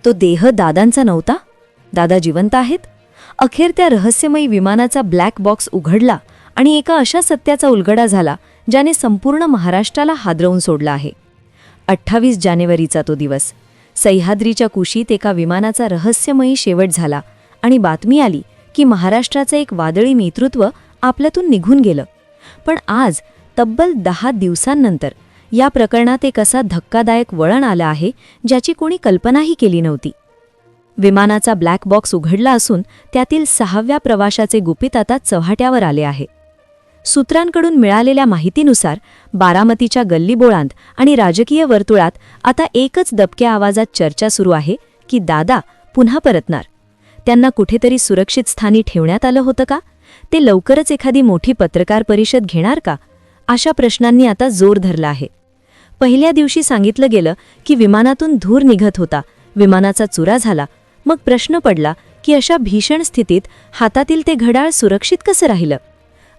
तो देह दादांचा नव्हता? दादा जिवंत आहेत? अखेर त्या रहस्यमयी विमानाचा ब्लॅक बॉक्स उघडला आणि एका अशा सत्याचा उलगडा झाला ज्याने संपूर्ण महाराष्ट्राला हादरवून सोडला आहे. 28 जानेवारीचा तो दिवस. सह्याद्रीच्या कुशीत एका विमानाचा रहस्यमयी शेवट झाला आणि बातमी आली की महाराष्ट्राचं एक वादळी नेतृत्व आपल्यातून निघून गेलं. पण आज तब्बल 10 दिवसांनंतर या प्रकरणात एक असा धक्कादायक वळण आलं आहे ज्याची कोणी कल्पनाही केली नव्हती. विमानाचा ब्लॅक बॉक्स उघडला असून त्यातील 6व्या प्रवाशाचे गुपित आता चव्हाट्यावर आले आहे. सूत्रांकडून मिळालेल्या माहितीनुसार बारामतीच्या गल्लीबोळांत आणि राजकीय वर्तुळात आता एकच दबक्या आवाजात चर्चा सुरू आहे की दादा पुन्हा परतणार. त्यांना कुठेतरी सुरक्षित स्थानी ठेवण्यात आलं होतं का? ते लवकरच एखादी मोठी पत्रकार परिषद घेणार का? अशा प्रश्नांनी आता जोर धरला आहे. पहिल्या दिवशी सांगितलं गेलं की विमानातून धूर निघत होता, विमानाचा चुरा झाला. मग प्रश्न पडला की अशा भीषण स्थितीत हातातील ते घड्याळ सुरक्षित कसं राहिलं?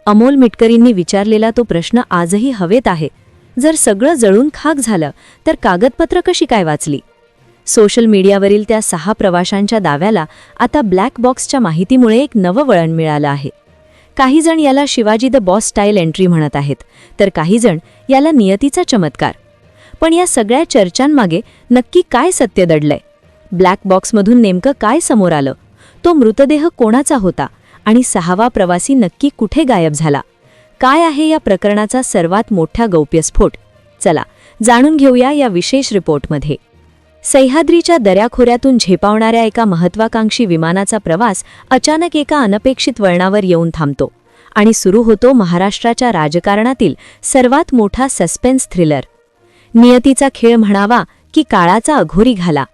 अमोल मिटकरींनी विचारलेला तो प्रश्न आजही हवेत आहे. जर सगळं जळून खाक झालं तर कागदपत्र कशी काय वाचली? सोशल मीडियावरील त्या 6 प्रवाशांच्या दाव्याला आता ब्लॅक बॉक्सच्या माहितीमुळे एक नवं वळण मिळालं आहे. काही जण याला Shivaji the boss style entry म्हणत आहेत, तर काही जण याला नियतीचा चमत्कार. पण या सगळ्या चर्चांमागे नक्की काय सत्य दडलंय? ब्लॅक बॉक्समधून नेमकं काय समोर आलं? तो मृतदेह कोणाचा होता आणि 6वा प्रवासी नक्की कुठे गायब झाला? काय आहे या प्रकरणाचा सर्वात मोठा गौप्यस्फोट? चला जाणून घेऊया या विशेष रिपोर्टमध्ये. सह्याद्रीच्या दऱ्याखोऱ्यातून झेपावणाऱ्या एका महत्त्वाकांक्षी विमानाचा प्रवास अचानक एका अनपेक्षित वळणावर येऊन थांबतो आणि सुरू होतो महाराष्ट्राच्या राजकारणातील सर्वात मोठा सस्पेन्स थ्रिलर. नियतीचा खेळ म्हणावा की काळाचा अघोरी घाला.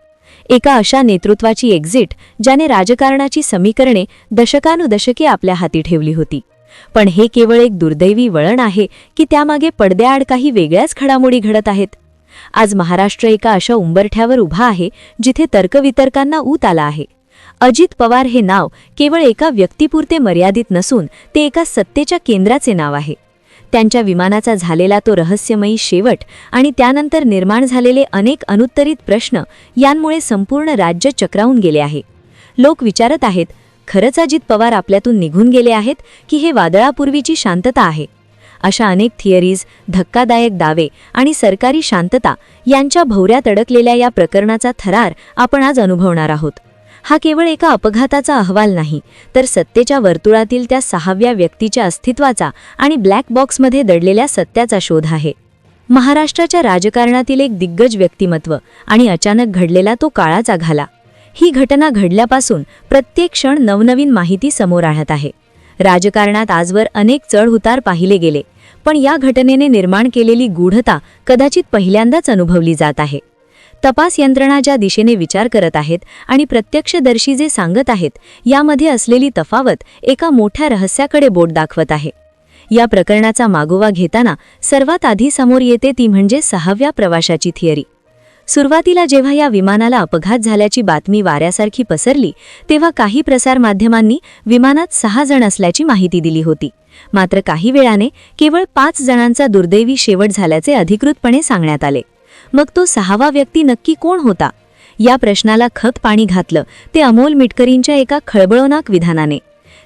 एका अशा नेतृत्वाची एक्झिट ज्याने राजकारणाची समीकरणे दशकानुदशके आपल्या हाती ठेवली होती. पण हे केवळ एक दुर्दैवी वळण आहे की त्यामागे पडद्याआड काही वेगळ्याच घडामोडी घडत आहेत? आज महाराष्ट्र एका अशा उंबरठ्यावर उभा आहे जिथे तर्कवितर्कांना ऊत आला आहे. अजित पवार हे नाव केवळ एका व्यक्तीपुरते मर्यादित नसून ते एका सत्तेच्या केंद्राचे नाव आहे. त्यांच्या विमानाचा झालेला तो रहस्यमयी शेवट आणि त्यानंतर निर्माण झालेले अनेक अनुत्तरित प्रश्न यांमुळे संपूर्ण राज्य चक्रावून गेले आहे. लोक विचारत आहेत, खरंच अजित पवार आपल्यातून निघून गेले आहेत की हे वादळापूर्वीची शांतता आहे? अशा अनेक थिअरीज, धक्कादायक दावे आणि सरकारी शांतता यांच्या भोवऱ्यात अडकलेल्या या प्रकरणाचा थरार आपण आज अनुभवणार आहोत. हा केवळ एका अपघाताचा अहवाल नाही, तर सत्तेच्या वर्तुळातील त्या 6व्या व्यक्तीच्या अस्तित्वाचा आणि ब्लॅक बॉक्समध्ये दडलेल्या सत्याचा शोध आहे. महाराष्ट्राच्या राजकारणातील एक दिग्गज व्यक्तिमत्व आणि अचानक घडलेला तो काळाचा घाला. ही घटना घडल्यापासून प्रत्येक क्षण नवनवीन माहिती समोर आणत आहे. राजकारणात आजवर अनेक चढउतार पाहिले गेले, पण या घटनेने निर्माण केलेली गूढता कदाचित पहिल्यांदाच अनुभवली जात आहे. तपास यंत्रणा ज्या दिशेने विचार करत आहेत आणि प्रत्यक्षदर्शी जे सांगत आहेत, यामध्ये असलेली तफावत एका मोठ्या रहस्याकडे बोट दाखवत आहे. या प्रकरणाचा मागोवा घेताना सर्वात आधी समोर येते ती म्हणजे 6व्या प्रवाशाची थिअरी. सुरुवातीला जेव्हा या विमानाला अपघात झाल्याची बातमी वाऱ्यासारखी पसरली, तेव्हा काही प्रसारमाध्यमांनी विमानात 6 जण असल्याची माहिती दिली होती. मात्र काही वेळाने केवळ 5 जणांचा दुर्दैवी शेवट झाल्याचे अधिकृतपणे सांगण्यात आले. मग तो 6वा व्यक्ती नक्की कोण होता? या प्रश्नाला खत पाणी घातलं ते अमोल मिटकरींच्या एका खळबळजनक विधानाने.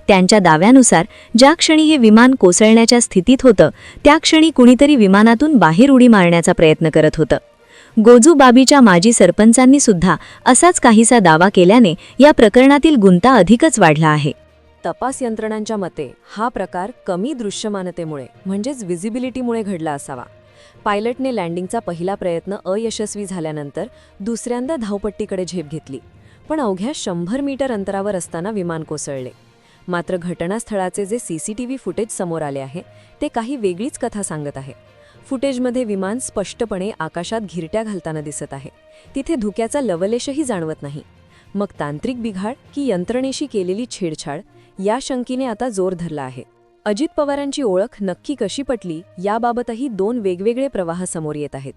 त्यांच्या दाव्यानुसार ज्या क्षणी हे विमान कोसळण्याच्या स्थितीत होतं, त्या क्षणी कुणीतरी विमानातून बाहेर उडी मारण्याचा प्रयत्न करत होतं. गोजूबाबीच्या माजी सरपंचांनी सुद्धा असाच काहीसा दावा केल्याने या प्रकरणातील गुंता अधिकच वाढला आहे. तपास यंत्रणांच्या मते हा प्रकार कमी दृश्यमानतेमुळे म्हणजेच व्हिजिबिलिटीमुळे घडला असावा. पायलटने लँडिंगचा पहिला प्रयत्न अयशस्वी झाल्यानंतर दुसऱ्यांदा धावपट्टीकडे झेप घेतली, पण अवघ्या 100 मीटर अंतरावर असताना विमान कोसळले. मात्र घटनास्थळाचे जे सीसीटीव्ही फुटेज समोर आले आहे ते काही वेगळीच कथा सांगत आहे. फुटेजमध्ये विमान स्पष्टपणे आकाशात घिरट्या घालताना दिसत आहे. तिथे धुक्याचा लवलेशही जाणवत नाही. मग तांत्रिक बिघाड की यंत्रणेशी केलेली छेडछाड या शंकेने आता जोर धरला आहे. अजित पवारांची ओळख नक्की कशी पटली याबाबतही 2 वेगवेगळे प्रवाह समोर येत आहेत.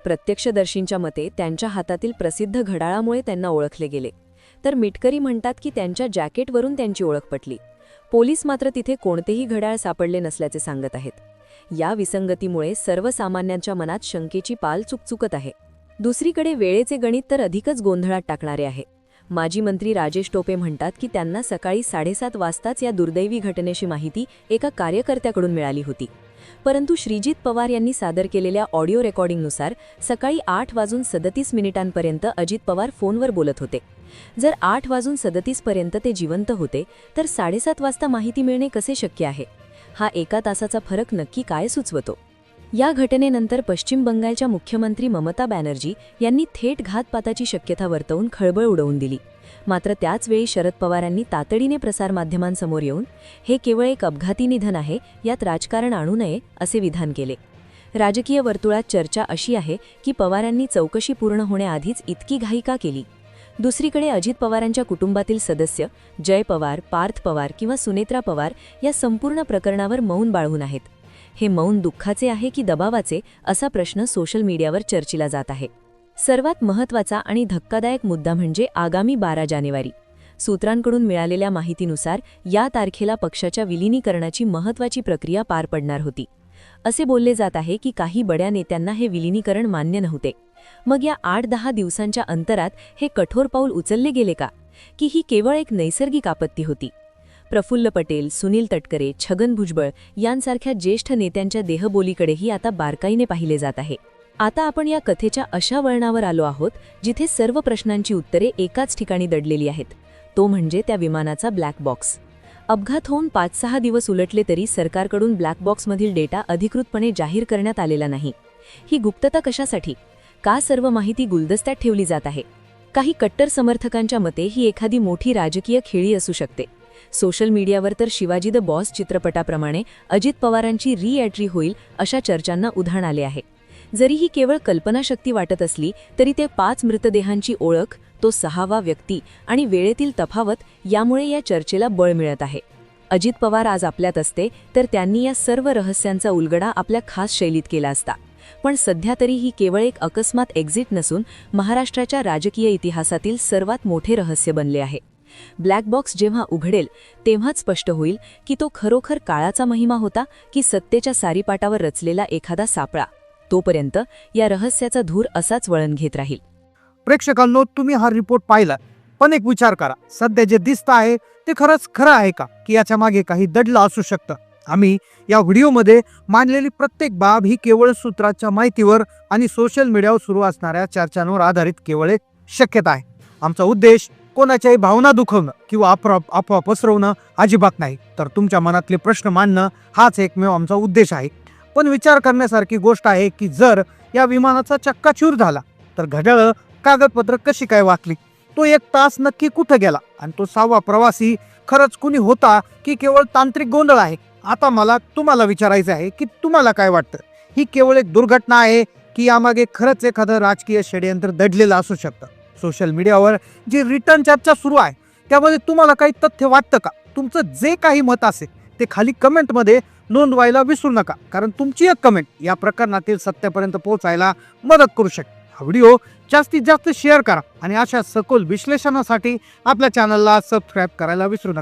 प्रत्यक्षदर्शींच्या मते त्यांच्या हातातील प्रसिद्ध घड्याळामुळे त्यांना ओळखले गेले, तर मिटकरी म्हणतात की त्यांच्या जॅकेटवरून त्यांची ओळख पटली. पोलीस मात्र तिथे कोणतेही घड्याळ सापडले नसल्याचे सांगत आहेत. या विसंगतीमुळे सर्वसामान्यांच्या मनात शंकेची पाल चुकचुकत आहे. दुसरीकडे वेळेचे गणित तर अधिकच गोंधळात टाकणारे आहे. माजी मंत्री राजेश टोपे म्हणतात की त्यांना सकाळी 7:30 वाजताच या दुर्दैवी घटनेची माहिती एका कार्यकर्त्याकडून मिळाली होती. परंतु श्रीजित पवार यांनी सादर केलेल्या ऑडिओ रेकॉर्डिंगनुसार सकाळी 8:37 अजित पवार फोनवर बोलत होते. जर 8:37 पर्यंत ते जिवंत होते तर 7:30 वाजता माहिती मिळणे कसे शक्य आहे? हा एका तासाचा फरक नक्की काय सुचवतो? या घटनेनंतर पश्चिम बंगालच्या मुख्यमंत्री ममता बॅनर्जी यांनी थेट घातपाताची शक्यता वर्तवून खळबळ उडवून दिली. मात्र त्याचवेळी शरद पवारांनी तातडीने प्रसारमाध्यमांसमोर येऊन हे केवळ एक अपघाती निधन आहे, यात राजकारण आणू नये असे विधान केले. राजकीय वर्तुळात चर्चा अशी आहे की पवारांनी चौकशी पूर्ण होण्याआधीच इतकी घाई का केली? दुसरीकडे अजित पवारांच्या कुटुंबातील सदस्य जय पवार, पार्थ पवार किंवा सुनेत्रा पवार या संपूर्ण प्रकरणावर मौन बाळगून आहेत. हे मौन दुःखाचे आहे की दबावाचे, असा प्रश्न सोशल मीडियावर चर्चिला जात आहे. सर्वात महत्त्वाचा आणि धक्कादायक मुद्दा म्हणजे आगामी 12 जानेवारी. सूत्रांकडून मिळालेल्या माहितीनुसार या तारखेला पक्षाच्या विलिनीकरणाची महत्त्वाची प्रक्रिया पार पडणार होती. असे बोलले जात आहे की काही बड्या नेत्यांना हे विलिनीकरण मान्य नव्हते. मग या 8-10 दिवसांच्या अंतरात हे कठोर पाऊल उचलले गेले का, की ही केवळ एक नैसर्गिक आपत्ती होती? प्रफुल्ल पटेल, सुनील तटकरे, छगन भुजबळ यांसारख्या ज्येष्ठ नेत्यांच्या देहबोलीकडेही आता बारकाईने पाहिले जात आहे. आता आपण या कथेच्या अशा वळणावर आलो आहोत जिथे सर्व प्रश्नांची उत्तरे एकाच ठिकाणी दडलेली आहेत. तो म्हणजे त्या विमानाचा ब्लॅक बॉक्स. अपघात होऊन 5-6 दिवस उलटले तरी सरकारकडून ब्लॅक बॉक्समधील डेटा अधिकृतपणे जाहीर करण्यात आलेला नाही. ही गुप्तता कशासाठी? का सर्व माहिती गुलदस्त्यात ठेवली जात आहे? काही कट्टर समर्थकांच्या मते ही एखादी मोठी राजकीय खेळी असू शकते. सोशल मीडियावर तर शिवाजी द बॉस चित्रपटाप्रमाणे अजित पवारांची री-एंट्री होईल अशा चर्चांना उधाण आले आहे. जरी ही केवळ कल्पनाशक्ती वाटत असली तरी ते 5 मृतदेहांची ओळख, तो 6वा व्यक्ती आणि वेळेतील तफावत यामुळे या चर्चेला बळ मिळत आहे. अजित पवार आज आपल्यात असते तर त्यांनी या सर्व रहस्यांचा उलगडा आपल्या खास शैलीत केला असता. पण सध्या तरी ही केवळ एक अकस्मात एक्झिट नसून महाराष्ट्राच्या राजकीय इतिहासातील सर्वात मोठे रहस्य बनले आहे. ब्लॅक बॉक्स जेव्हा उघडेल तेव्हाच स्पष्ट होईल की तो खरोखर काळाचा महिमा होता की सत्तेच्या सारीपाटावर रचलेला एखादा सापळा. तोपर्यंत या रहस्याचा धूर असाच वळण घेत राहील. प्रेक्षकांनो, तुम्ही हा रिपोर्ट पाहिला, पण एक विचार करा, सध्या जे दिसत आहे ते खरंच खरं आहे का, की याच्या मागे काही दडलं असू शकतं? आम्ही या व्हिडिओमध्ये मांडलेली प्रत्येक बाब ही केवळ सूत्राच्या माहितीवर आणि सोशल मीडियावर सुरू असणाऱ्या चर्चांवर आधारित केवळ एक शक्यता आहे. आमचा उद्देश कोणाच्याही भावना दुखवणं किंवा अफवा पसरवणं अजिबात नाही, तर तुमच्या मनातले प्रश्न मांडणं हाच एकमेव आमचा उद्देश आहे. पण विचार करण्यासारखी गोष्ट आहे की जर या विमानाचा चक्काचूर झाला तर घड्याळ कागदपत्र कशी काय वाकली? तो 1 तास नक्की कुठं गेला? आणि तो 6वा प्रवासी खरंच कुणी होता की केवळ तांत्रिक गोंधळ आहे? आता मला तुम्हाला विचारायचं आहे की तुम्हाला काय वाटतं? ही केवळ एक दुर्घटना आहे की यामागे खरंच एखादं राजकीय षडयंत्र दडलेलं असू शकतं? सोशल मीडियावर जी रिटर्न चर्चा सुरू आहे त्यामध्ये तुम्हाला काही तथ्य वाटतं का? तुमचं जे काही मत असेल ते खाली कमेंटमध्ये नोंदवायला विसरू नका, कारण तुमची एक कमेंट या प्रकरणातील सत्यापर्यंत पोहोचायला मदत करू शकते. हा व्हिडिओ जास्तीत जास्त शेअर करा आणि अशा सखोल विश्लेषणासाठी आपल्या चॅनलला सबस्क्राईब करायला विसरू नका.